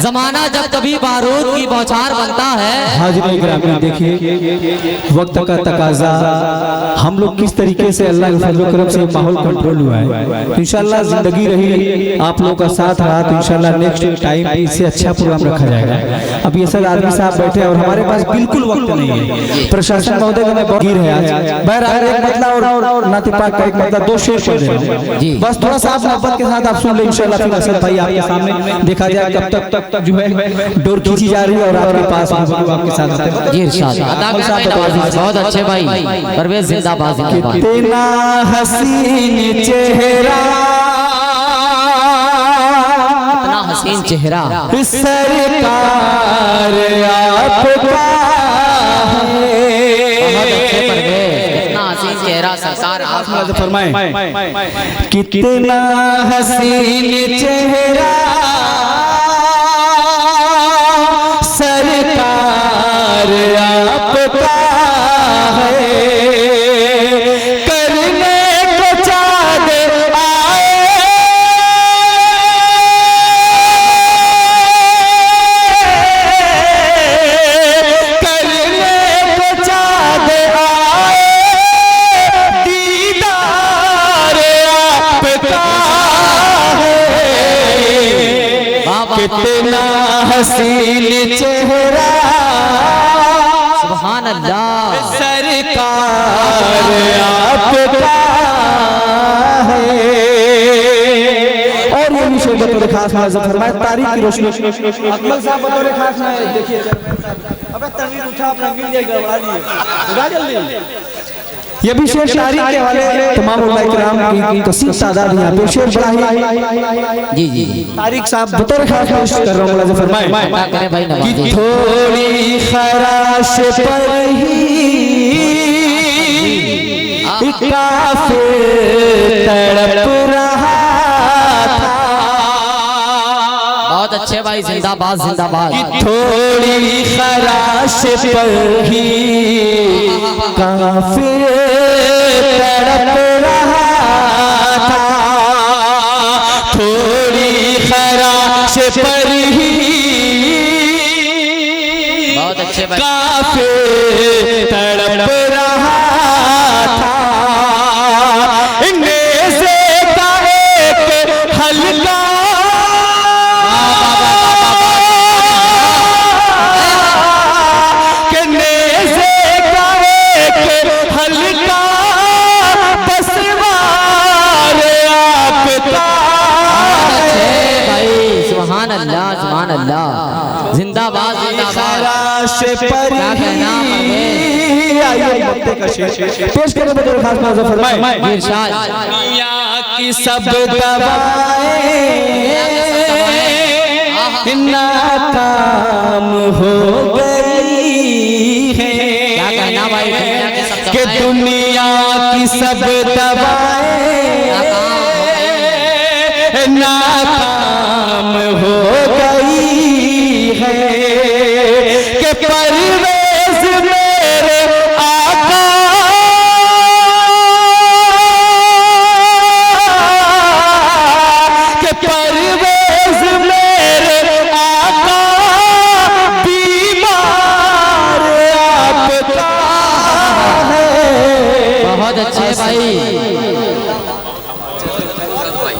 जमाना जब कभी बारूद की बौछार बनता है। हाजिर ग्रामीण देखिए वक्त का तकाजा, हम लोग किस तरीके से अल्लाह के फजल करम से माहौल कंट्रोल हुआ है। तो इंशाल्लाह जिंदगी रही, आप लोगों का साथ रहा तो इंशाल्लाह नेक्स्ट टाइम इससे अच्छा प्रोग्राम रखा जाएगा। अब ये सब आदमी साहब बैठे हैं और हमारे पास बिल्कुल वक्त नहीं है। प्रशासन महोदय का बहुत गिर है आज। बहरहाल एक मतलब और नाते पाक का एक मतलब दो शेर पढ़ रहे हैं, बस थोड़ा सा मोहब्बत के साथ आप सुन ले इंशाल्लाह। फिर असद भाई आपके सामने देखा जाए कब तक जो है डोर खींची जा रही है और आपके पास आपके साथ जी इरशाद बहुत अच्छे भाई। परवेज जिंदाबाद जिंदाबाद। कितना हसीन चेहरा, इतना हसीन चेहरा सरकार आपका है। बहुत अच्छे परवेज, इतना हसीन चेहरा सरकार आपका। फरमाएं कितना हसीन चेहरा सरकार आपका है। करने को चाँद आए करने को चाँद आए दीदार आपका है। कितना हसीन चेहरा सुभान अल्लाह सरकार आपका है। और ये विषय बतौर खास फरमाए तारीख की रोशनी। अकमल साहब बतौर खास है, देखिए अबे तनवीर उठा अपना मिल जाएगा, उड़ा दिए जल्दी। ये भी शेर तारीख के हवाले तमाम उलमा किराम की कसीर तादाद यहाँ पे शेर बड़ा ही जी जी जी। तारीख साहब बतौर खास पेश कर रहा हूँ। मुलाज़िम फरमाएं कि थोड़ी खराश पर ही काफिर तड़प रहा था। बहुत अच्छे भाई जिंदाबाद जिंदाबाद। थोड़ी खराश पर ही काफिर तड़प रहा था। थोड़ी खराश पर ही बहुत अच्छे भाई काफिर तड़प रहा था। नेज़े का एक हल्का जिंदाबाद जिंदाबाद। पेश करने में खास मौजू फरमाएं इरशाद। दुनिया की सब दवाएं नाकाम हो गई है। क्या कहना भाई, कि दुनिया की सब दवाएं नाकाम हो गई है। कि परवेज़ मेरे आका कि परवेज़ मेरे आका बीमार आपका है। बहुत अच्छे भाई।